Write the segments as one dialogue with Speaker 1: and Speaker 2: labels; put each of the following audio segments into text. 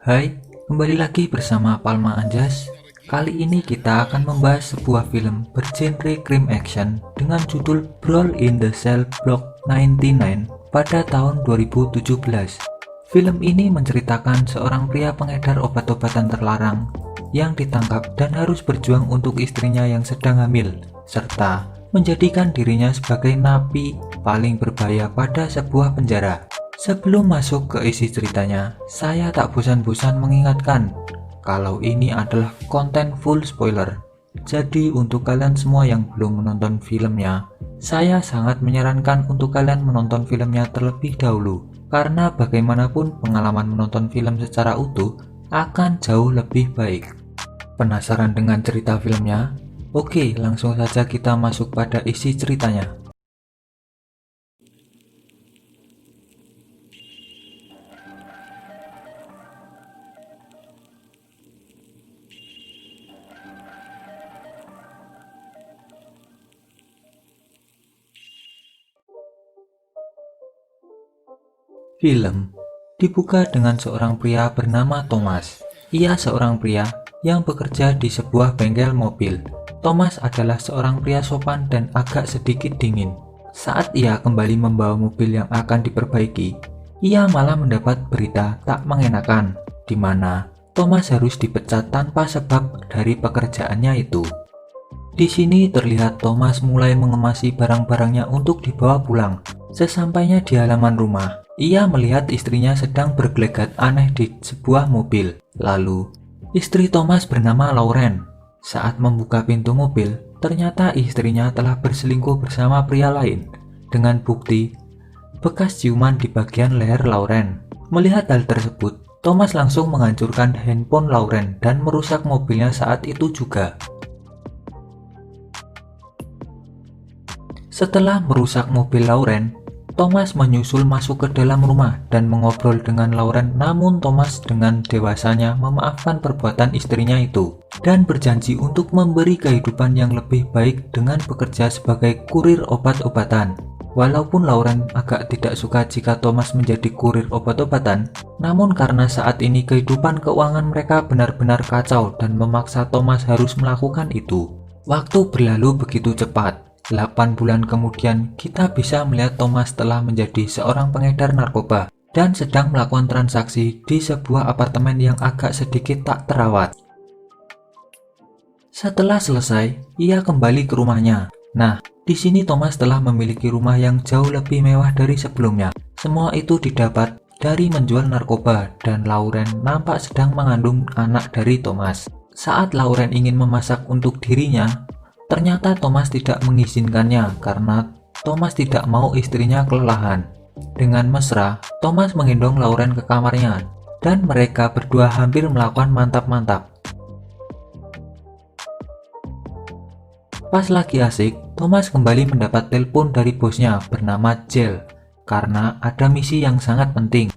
Speaker 1: Hai, kembali lagi bersama Palma Anjas. Kali ini kita akan membahas sebuah film bergenre crime action dengan judul Brawl in the Cell Block 99 pada tahun 2017. Film ini menceritakan seorang pria pengedar obat-obatan terlarang yang ditangkap dan harus berjuang untuk istrinya yang sedang hamil, serta menjadikan dirinya sebagai napi paling berbahaya pada sebuah penjara. Sebelum masuk ke isi ceritanya, saya tak bosan-bosan mengingatkan kalau ini adalah konten full spoiler. Jadi untuk kalian semua yang belum menonton filmnya, saya sangat menyarankan untuk kalian menonton filmnya terlebih dahulu, karena bagaimanapun pengalaman menonton film secara utuh akan jauh lebih baik. Penasaran dengan cerita filmnya? Oke, langsung saja kita masuk pada isi ceritanya. Film dibuka dengan seorang pria bernama Thomas. Ia seorang pria yang bekerja di sebuah bengkel mobil. Thomas adalah seorang pria sopan dan agak sedikit dingin. Saat ia kembali membawa mobil yang akan diperbaiki, ia malah mendapat berita tak mengenakan, di mana Thomas harus dipecat tanpa sebab dari pekerjaannya itu. Di sini terlihat Thomas mulai mengemasi barang-barangnya untuk dibawa pulang. Sesampainya di halaman rumah, ia melihat istrinya sedang bergelegat aneh di sebuah mobil. Lalu, istri Thomas bernama Lauren. Saat membuka pintu mobil, ternyata istrinya telah berselingkuh bersama pria lain. Dengan bukti, bekas ciuman di bagian leher Lauren. Melihat hal tersebut, Thomas langsung menghancurkan handphone Lauren dan merusak mobilnya saat itu juga. Setelah merusak mobil Lauren, Thomas menyusul masuk ke dalam rumah dan mengobrol dengan Lauren, namun Thomas dengan dewasanya memaafkan perbuatan istrinya itu dan berjanji untuk memberi kehidupan yang lebih baik dengan bekerja sebagai kurir obat-obatan. Walaupun Lauren agak tidak suka jika Thomas menjadi kurir obat-obatan, namun karena saat ini kehidupan keuangan mereka benar-benar kacau dan memaksa Thomas harus melakukan itu. Waktu berlalu begitu cepat. 8 bulan kemudian, kita bisa melihat Thomas telah menjadi seorang pengedar narkoba dan sedang melakukan transaksi di sebuah apartemen yang agak sedikit tak terawat. Setelah selesai, ia kembali ke rumahnya. Nah, di sini Thomas telah memiliki rumah yang jauh lebih mewah dari sebelumnya. Semua itu didapat dari menjual narkoba, dan Lauren nampak sedang mengandung anak dari Thomas. Saat Lauren ingin memasak untuk dirinya, ternyata Thomas tidak mengizinkannya karena Thomas tidak mau istrinya kelelahan. Dengan mesra, Thomas menggendong Lauren ke kamarnya dan mereka berdua hampir melakukan mantap-mantap. Pas lagi asik, Thomas kembali mendapat telepon dari bosnya bernama Jill karena ada misi yang sangat penting.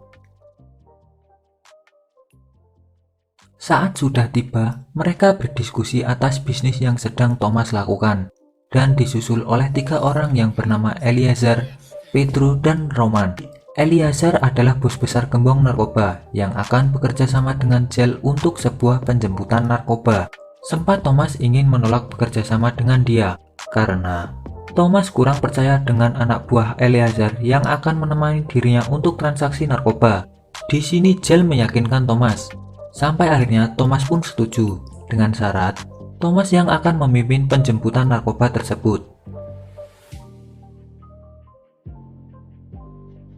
Speaker 1: Saat sudah tiba, mereka berdiskusi atas bisnis yang sedang Thomas lakukan dan disusul oleh 3 orang yang bernama Eliezer, Pedro, dan Roman. Eliezer adalah bos besar gembong narkoba yang akan bekerja sama dengan Jill untuk sebuah penjemputan narkoba. Sempat Thomas ingin menolak bekerja sama dengan dia karena Thomas kurang percaya dengan anak buah Eliezer yang akan menemani dirinya untuk transaksi narkoba. Di sini Jill meyakinkan Thomas. Sampai akhirnya Thomas pun setuju dengan syarat Thomas yang akan memimpin penjemputan narkoba tersebut.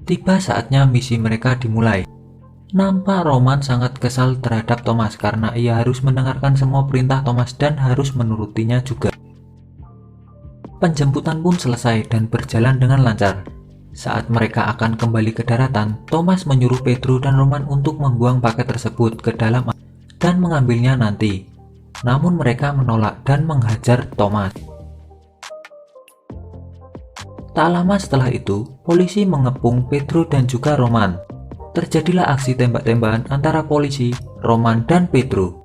Speaker 1: Tiba saatnya misi mereka dimulai. Nampak Roman sangat kesal terhadap Thomas karena ia harus mendengarkan semua perintah Thomas dan harus menurutinya juga. Penjemputan pun selesai dan berjalan dengan lancar. Saat mereka akan kembali ke daratan, Thomas menyuruh Pedro dan Roman untuk membuang paket tersebut ke dalam dan mengambilnya nanti. Namun mereka menolak dan menghajar Thomas. Tak lama setelah itu, polisi mengepung Pedro dan juga Roman. Terjadilah aksi tembak-tembakan antara polisi, Roman, dan Pedro.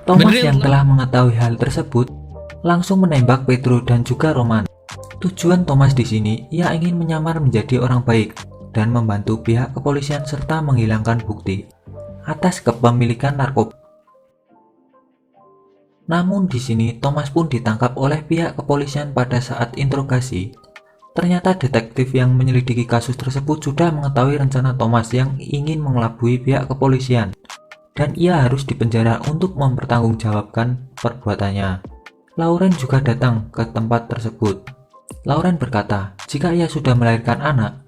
Speaker 1: Thomas yang telah mengetahui hal tersebut langsung menembak Pedro dan juga Roman. Tujuan Thomas di sini, ia ingin menyamar menjadi orang baik dan membantu pihak kepolisian serta menghilangkan bukti atas kepemilikan narkoba. Namun di sini Thomas pun ditangkap oleh pihak kepolisian pada saat interogasi. Ternyata detektif yang menyelidiki kasus tersebut sudah mengetahui rencana Thomas yang ingin mengelabui pihak kepolisian, dan ia harus dipenjara untuk mempertanggungjawabkan perbuatannya. Lauren juga datang ke tempat tersebut. Lauren berkata, jika ia sudah melahirkan anak,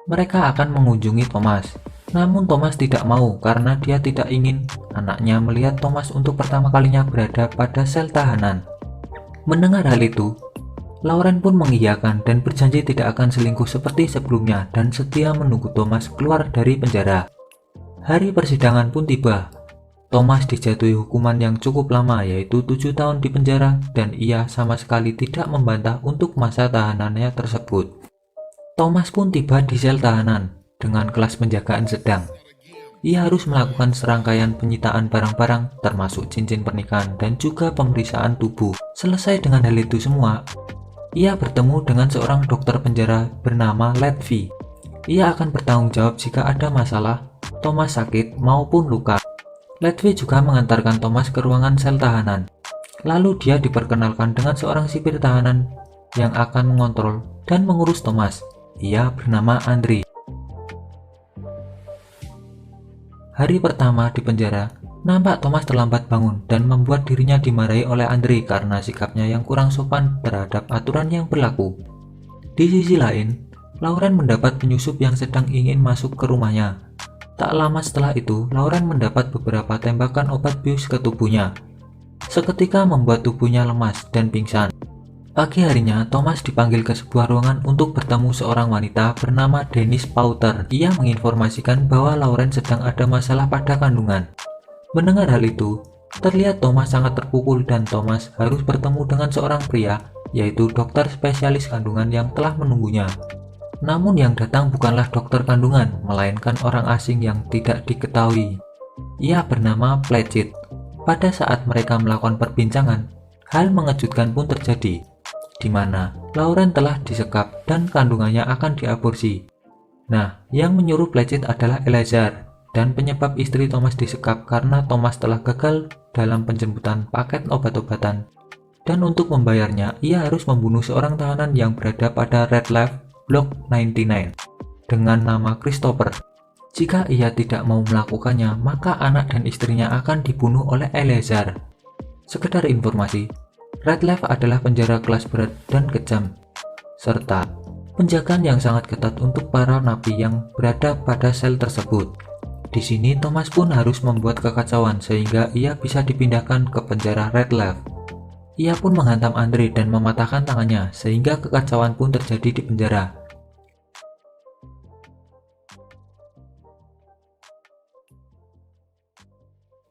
Speaker 1: mereka akan mengunjungi Thomas. Namun Thomas tidak mau karena dia tidak ingin anaknya melihat Thomas untuk pertama kalinya berada pada sel tahanan. Mendengar hal itu, Lauren pun mengiyakan dan berjanji tidak akan selingkuh seperti sebelumnya dan setia menunggu Thomas keluar dari penjara. Hari persidangan pun tiba. Thomas dijatuhi hukuman yang cukup lama, yaitu 7 tahun di penjara, dan ia sama sekali tidak membantah untuk masa tahanannya tersebut. Thomas pun tiba di sel tahanan dengan kelas penjagaan sedang. Ia harus melakukan serangkaian penyitaan barang-barang termasuk cincin pernikahan dan juga pemeriksaan tubuh. Selesai dengan hal itu semua, ia bertemu dengan seorang dokter penjara bernama Letvi. Ia akan bertanggung jawab jika ada masalah Thomas sakit maupun luka. Letvi juga mengantarkan Thomas ke ruangan sel tahanan. Lalu dia diperkenalkan dengan seorang sipir tahanan yang akan mengontrol dan mengurus Thomas. Ia bernama Andre. Hari pertama di penjara, nampak Thomas terlambat bangun dan membuat dirinya dimarahi oleh Andre karena sikapnya yang kurang sopan terhadap aturan yang berlaku. Di sisi lain, Lauren mendapat penyusup yang sedang ingin masuk ke rumahnya. Tak lama setelah itu, Lauren mendapat beberapa tembakan obat bius ke tubuhnya. Seketika membuat tubuhnya lemas dan pingsan. Pagi harinya, Thomas dipanggil ke sebuah ruangan untuk bertemu seorang wanita bernama Dennis Powter. Ia menginformasikan bahwa Lauren sedang ada masalah pada kandungan. Mendengar hal itu, terlihat Thomas sangat terpukul dan Thomas harus bertemu dengan seorang pria, yaitu dokter spesialis kandungan yang telah menunggunya. Namun yang datang bukanlah dokter kandungan, melainkan orang asing yang tidak diketahui. Ia bernama Pletchett. Pada saat mereka melakukan perbincangan, hal mengejutkan pun terjadi, di mana Lauren telah disekap dan kandungannya akan diaborsi. Nah, yang menyuruh Pletchett adalah Eleazar, dan penyebab istri Thomas disekap karena Thomas telah gagal dalam penjemputan paket obat-obatan. Dan untuk membayarnya, ia harus membunuh seorang tahanan yang berada pada Red Lab Block 99 dengan nama Christopher. Jika ia tidak mau melakukannya, maka anak dan istrinya akan dibunuh oleh Eleazar. Sekedar informasi, Red Lab adalah penjara kelas berat dan kejam, serta penjagaan yang sangat ketat untuk para napi yang berada pada sel tersebut. Di sini Thomas pun harus membuat kekacauan sehingga ia bisa dipindahkan ke penjara Red Lab. Ia pun menghantam Andre dan mematahkan tangannya sehingga kekacauan pun terjadi di penjara.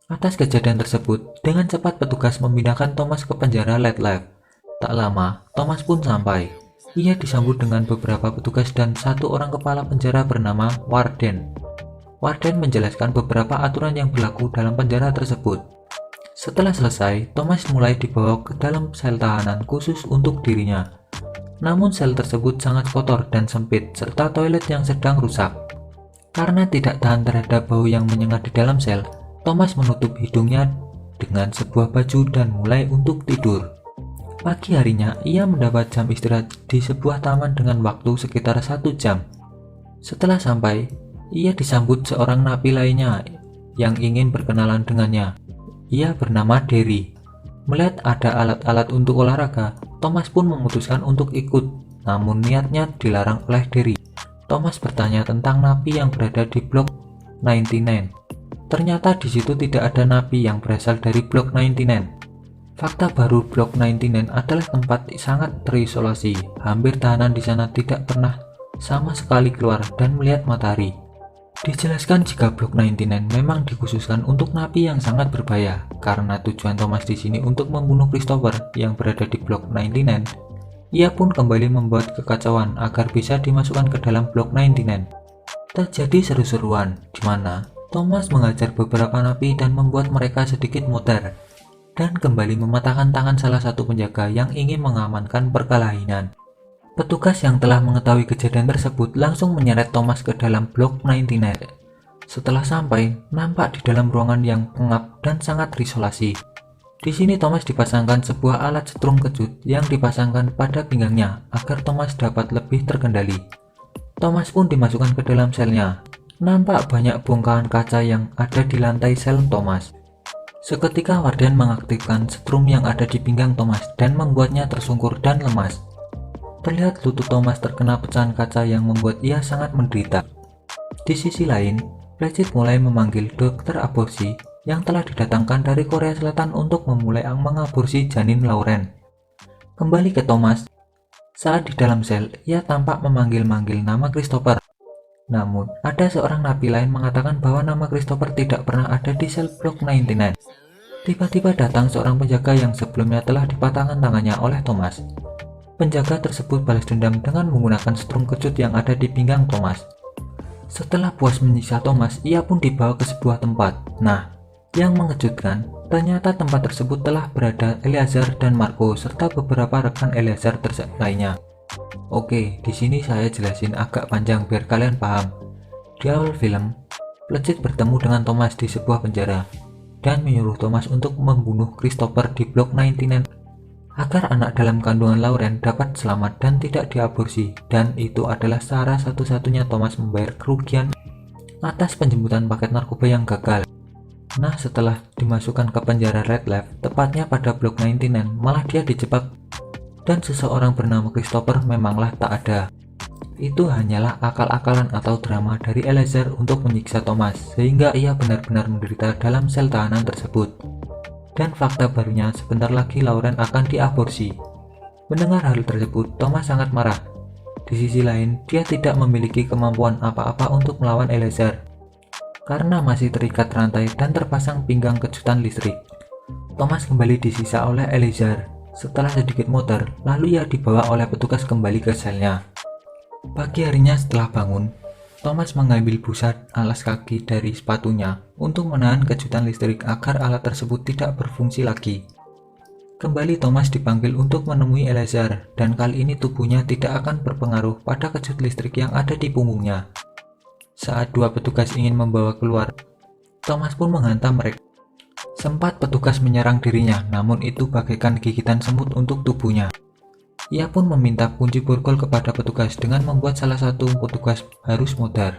Speaker 1: Atas kejadian tersebut, dengan cepat petugas memindahkan Thomas ke penjara Red Lab. Tak lama, Thomas pun sampai. Ia disambut dengan beberapa petugas dan satu orang kepala penjara bernama Warden. Warden menjelaskan beberapa aturan yang berlaku dalam penjara tersebut. Setelah selesai, Thomas mulai dibawa ke dalam sel tahanan khusus untuk dirinya. Namun sel tersebut sangat kotor dan sempit serta toilet yang sedang rusak. Karena tidak tahan terhadap bau yang menyengat di dalam sel, Thomas menutup hidungnya dengan sebuah baju dan mulai untuk tidur. Pagi harinya, ia mendapat jam istirahat di sebuah taman dengan waktu sekitar 1 jam. Setelah sampai, ia disambut seorang napi lainnya yang ingin berkenalan dengannya. Ia bernama Derry. Melihat ada alat-alat untuk olahraga, Thomas pun memutuskan untuk ikut, namun niatnya dilarang oleh Derry. Thomas bertanya tentang napi yang berada di blok 99. Ternyata di situ tidak ada napi yang berasal dari blok 99. Fakta baru blok 99 adalah tempat sangat terisolasi. Hampir tahanan di sana tidak pernah sama sekali keluar dan melihat matahari. Dijelaskan jika blok 99 memang dikhususkan untuk napi yang sangat berbahaya, karena tujuan Thomas di sini untuk membunuh Christopher yang berada di blok 99. Ia pun kembali membuat kekacauan agar bisa dimasukkan ke dalam blok 99. Terjadi seru-seruan, di mana Thomas mengajar beberapa napi dan membuat mereka sedikit muter, dan kembali mematahkan tangan salah satu penjaga yang ingin mengamankan perkelahian. Petugas yang telah mengetahui kejadian tersebut langsung menyeret Thomas ke dalam blok 99. Setelah sampai, nampak di dalam ruangan yang pengap dan sangat terisolasi. Di sini Thomas dipasangkan sebuah alat setrum kejut yang dipasangkan pada pinggangnya agar Thomas dapat lebih terkendali. Thomas pun dimasukkan ke dalam selnya. Nampak banyak bongkahan kaca yang ada di lantai sel Thomas. Seketika Warden mengaktifkan setrum yang ada di pinggang Thomas dan membuatnya tersungkur dan lemas. Terlihat lutut Thomas terkena pecahan kaca yang membuat ia sangat menderita. Di sisi lain, Pletchett mulai memanggil dokter aborsi yang telah didatangkan dari Korea Selatan untuk memulai mengaborsi janin Lauren. Kembali ke Thomas, saat di dalam sel, ia tampak memanggil-manggil nama Christopher. Namun, ada seorang napi lain mengatakan bahwa nama Christopher tidak pernah ada di sel blok 99. Tiba-tiba datang seorang penjaga yang sebelumnya telah dipatahkan tangannya oleh Thomas. Penjaga tersebut balas dendam dengan menggunakan setrum kejut yang ada di pinggang Thomas. Setelah puas menyiksa Thomas, ia pun dibawa ke sebuah tempat. Nah, yang mengejutkan, ternyata tempat tersebut telah berada Eleazar dan Marco serta beberapa rekan Eleazar lainnya. Oke, di sini saya jelasin agak panjang biar kalian paham. Di awal film, Pletchett bertemu dengan Thomas di sebuah penjara dan menyuruh Thomas untuk membunuh Christopher di blok 99 agar anak dalam kandungan Lauren dapat selamat dan tidak diaborsi, dan itu adalah cara satu-satunya Thomas membayar kerugian atas penjemputan paket narkoba yang gagal. Nah, setelah dimasukkan ke penjara Red Left, tepatnya pada blok 99, malah dia dijebak dan seseorang bernama Christopher memanglah tak ada. Itu hanyalah akal-akalan atau drama dari Eleazar untuk menyiksa Thomas, sehingga ia benar-benar menderita dalam sel tahanan tersebut. Dan fakta barunya, sebentar lagi Lauren akan diaborsi. Mendengar hal tersebut, Thomas sangat marah. Di sisi lain, dia tidak memiliki kemampuan apa-apa untuk melawan Eleazar karena masih terikat rantai dan terpasang pinggang kejutan listrik. Thomas kembali disisa oleh Eleazar. Setelah sedikit muter, lalu ia dibawa oleh petugas kembali ke selnya. Pagi harinya setelah bangun, Thomas mengambil busa alas kaki dari sepatunya untuk menahan kejutan listrik agar alat tersebut tidak berfungsi lagi. Kembali Thomas dipanggil untuk menemui Eleazar, dan kali ini tubuhnya tidak akan berpengaruh pada kejut listrik yang ada di punggungnya. Saat dua petugas ingin membawa keluar, Thomas pun menghantam mereka. Sempat petugas menyerang dirinya, namun itu bagaikan gigitan semut untuk tubuhnya. Ia pun meminta kunci borgol kepada petugas dengan membuat salah satu petugas harus mudar.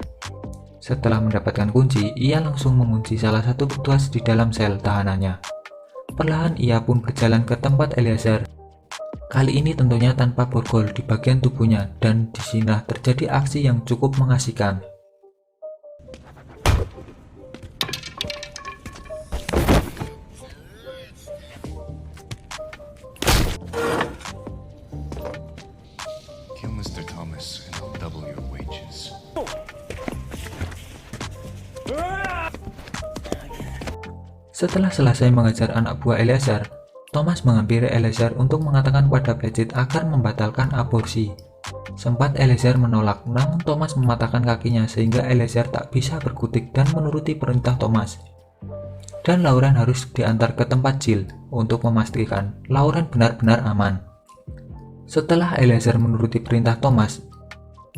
Speaker 1: Setelah mendapatkan kunci, ia langsung mengunci salah satu petugas di dalam sel tahanannya. Perlahan ia pun berjalan ke tempat Eleazar. Kali ini tentunya tanpa borgol di bagian tubuhnya, dan disinilah terjadi aksi yang cukup mengasihkan.
Speaker 2: Mr. Thomas, and I'll double your wages.
Speaker 1: Setelah selesai mengejar anak buah Eleazar, Thomas menghampiri Eleazar untuk mengatakan pada Pletchett agar membatalkan aborsi. Sempat Eleazar menolak, namun Thomas mematahkan kakinya sehingga Eleazar tak bisa berkutik dan menuruti perintah Thomas. Dan Lauren harus diantar ke tempat Jill untuk memastikan Lauren benar-benar aman. Setelah Eleazar menuruti perintah Thomas,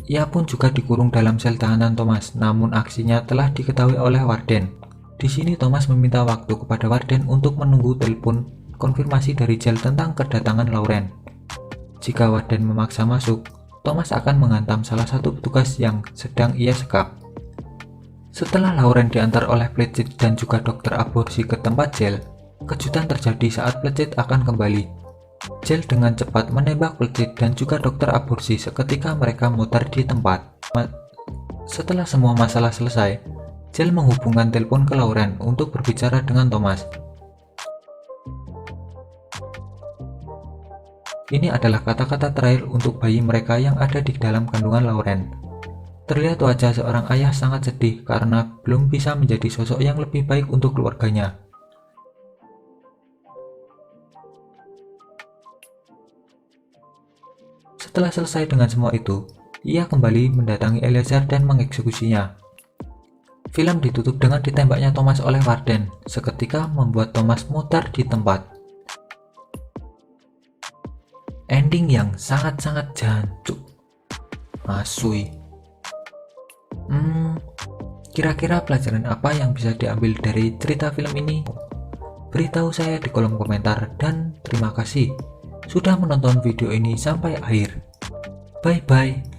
Speaker 1: ia pun juga dikurung dalam sel tahanan Thomas, namun aksinya telah diketahui oleh Warden. Di sini Thomas meminta waktu kepada Warden untuk menunggu telepon konfirmasi dari Jill tentang kedatangan Lauren. Jika Warden memaksa masuk, Thomas akan menghantam salah satu petugas yang sedang ia sekap. Setelah Lauren diantar oleh Pletchett dan juga dokter aborsi ke tempat Jill, kejutan terjadi saat Pletchett akan kembali. Jill dengan cepat menembak Pletchett dan juga dokter aborsi seketika mereka muter di tempat. Setelah semua masalah selesai, Jill menghubungkan telepon ke Lauren untuk berbicara dengan Thomas. Ini adalah kata-kata terakhir untuk bayi mereka yang ada di dalam kandungan Lauren. Terlihat wajah seorang ayah sangat sedih karena belum bisa menjadi sosok yang lebih baik untuk keluarganya. Setelah selesai dengan semua itu, ia kembali mendatangi Eleazar dan mengeksekusinya. Film ditutup dengan ditembaknya Thomas oleh Warden, seketika membuat Thomas mutar di tempat. Ending yang sangat-sangat jancuk. Asui. Kira-kira pelajaran apa yang bisa diambil dari cerita film ini? Beritahu saya di kolom komentar dan terima kasih sudah menonton video ini sampai akhir. Bye bye.